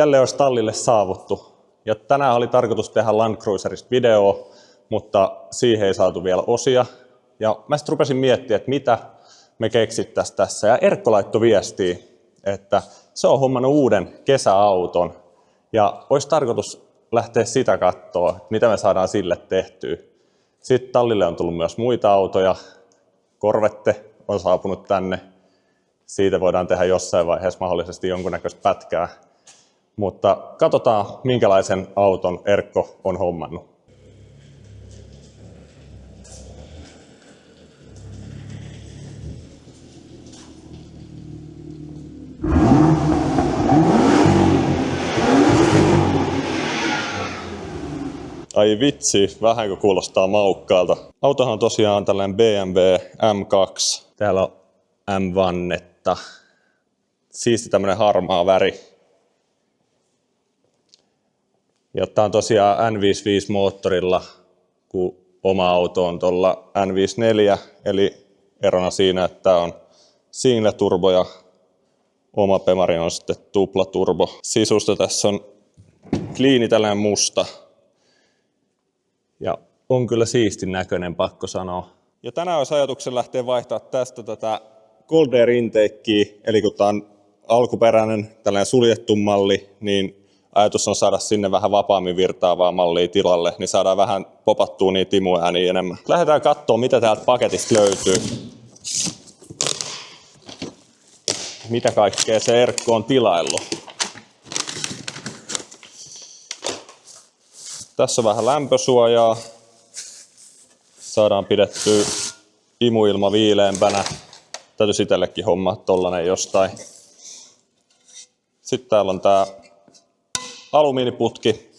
Jälleen olisi tallille saavuttu. Ja tänään oli tarkoitus tehdä Land Cruiserista video, mutta siihen ei saatu vielä osia. Ja mä sitten rupesin miettimään, että mitä me keksittäisiin tässä. Ja Erkko laittoi viestiä, että se on hommannut uuden kesäauton. Ja olisi tarkoitus lähteä sitä katsoa, mitä me saadaan sille tehtyä. Sitten tallille on tullut myös muita autoja. Corvette on saapunut tänne. Siitä voidaan tehdä jossain vaiheessa mahdollisesti jonkunnäköistä pätkää. Mutta katsotaan, minkälaisen auton Erkko on hommannut. Ai vitsi, vähänkö kuulostaa maukkaalta. Autohan on tosiaan tällainen BMW M2. Täällä on M-vannetta. Siisti tämmönen harmaa väri. Ja tää on tosiaan N55 moottorilla, kun oma auto on tuolla N54. Eli erona siinä, että tää on single turbo ja oma Bemari on sitten tuplaturbo. Sisusta tässä on kliini tällainen musta. Ja on kyllä siistin näköinen, pakko sanoa. Ja tänään olisi ajatuksen lähteä vaihtaa tästä tätä Cold Air Intakea, eli kun tämä on alkuperäinen tällainen suljettu malli, niin ajatus on saada sinne vähän vapaammin virtaavaa mallia tilalle, niin saadaan vähän popattua niitä imuääniä enemmän. Lähdetään katsomaan, mitä täältä paketista löytyy. Mitä kaikkea se Erkko on tilaillut. Tässä on vähän lämpösuojaa. Saadaan pidettyä imuilma viileämpänä. Täytyisi itsellekin hommaa tollanen jostain. Sitten täällä on tää alumiiniputki.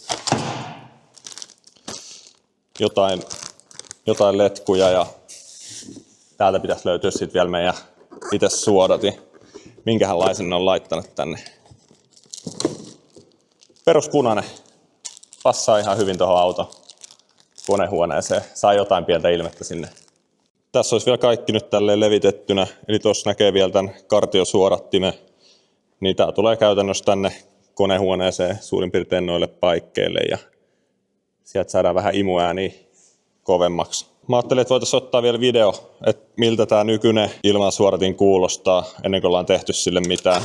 Jotain letkuja ja täältä pitäisi löytyä sitten vielä meidän itse suodatin. Minkälaisen ne on laittanut tänne. Peruspunainen. Passaa ihan hyvin tuohon auton konehuoneeseen. Saa jotain pientä ilmettä sinne. Tässä olisi vielä kaikki nyt tälleen levitettynä. Eli tuossa näkee vielä tämän kartiosuodattimen. Niin tää tulee käytännössä tänne konehuoneeseen suurin piirtein noille paikkeille. Ja sieltä saadaan vähän imuääniä kovemmaksi. Mä ajattelin, että voitaisiin ottaa vielä video, että miltä tämä nykyinen ilmansuodatin kuulostaa ennen kuin ollaan tehty sille mitään.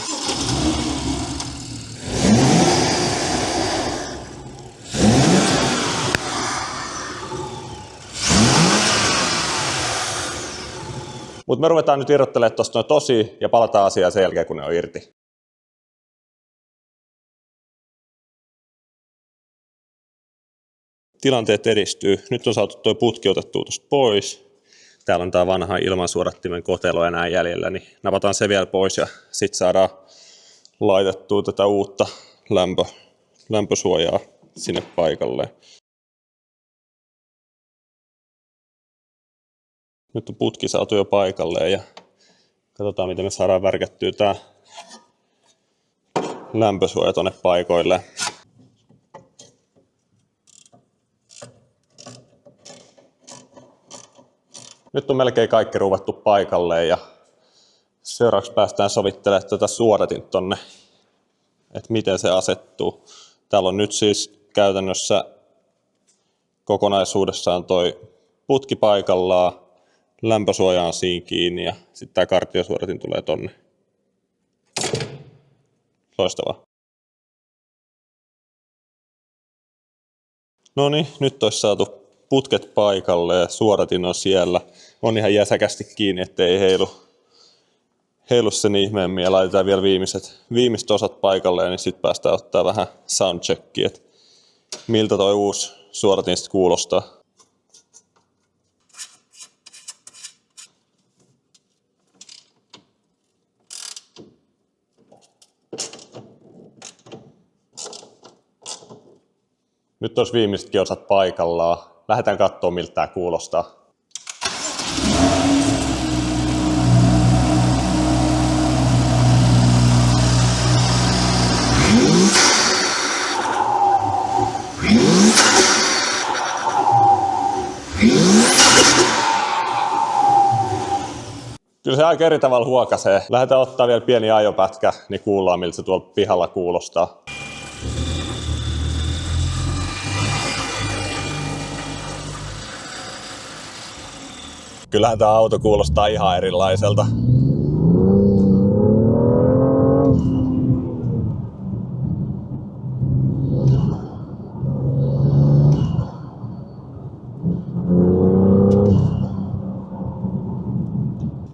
Mutta me ruvetaan nyt irrottelemaan tuosta noin tosi ja palataan asiaan sen jälkeen, kun ne on irti. Tilanteet edistyy. Nyt on saatu tuo putki otettua tuosta pois. Täällä on tämä vanha ilmansuodattimen kotelo enää jäljellä, niin napataan se vielä pois ja sitten saadaan laitettua tätä uutta lämpösuojaa sinne paikalleen. Nyt on putki saatu jo paikalleen ja katsotaan, miten me saadaan värkättyä tämä lämpösuoja tuonne paikoille. Nyt on melkein kaikki ruuvattu paikalleen ja seuraavaksi päästään sovittelemaan tätä suodatinta tonne, että miten se asettuu. Täällä on nyt siis käytännössä kokonaisuudessaan toi putki paikallaan, lämpösuoja on siinä kiinni ja sitten tämä kartiosuodatin tulee tonne. Loistavaa. No niin, nyt olisi saatu putket paikalle ja suodatin on siellä. On ihan jäsäkästi kiinni, ettei heilu sen ihmeemmin ja laitetaan vielä viimeiset osat paikalle, niin sitten päästään ottaa vähän soundcheckia, että miltä toi uusi suodatin sitten kuulostaa. Nyt olisi viimeisetkin osat paikallaan. Lähdetään katsomaan, miltä tämä kuulostaa. Kyllä se aika eri tavalla huokasee. Lähdetään ottaa vielä pieni ajopätkä, niin kuullaan miltä se tuolla pihalla kuulostaa. Kyllähän tämä auto kuulostaa ihan erilaiselta.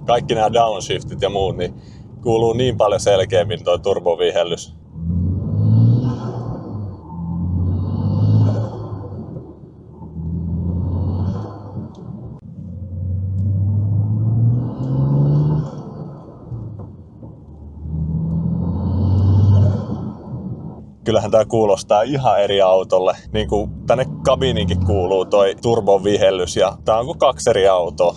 Kaikki nämä downshiftit ja muut, niin kuuluu niin paljon selkeämmin tuo turbovihellys. Kyllähän tää kuulostaa ihan eri autolle. Niin kuin tänne kabininkin kuuluu toi turbovihellys ja tää on kuin 2 eri autoa.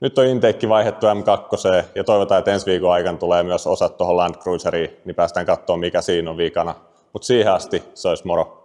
Nyt on intake vaihdettu M2 ja toivotaan, että ensi viikon aikana tulee myös osat tuohon Land Cruiseriin, niin päästään katsomaan mikä siinä on vikana. Mutta siihen asti se olisi moro.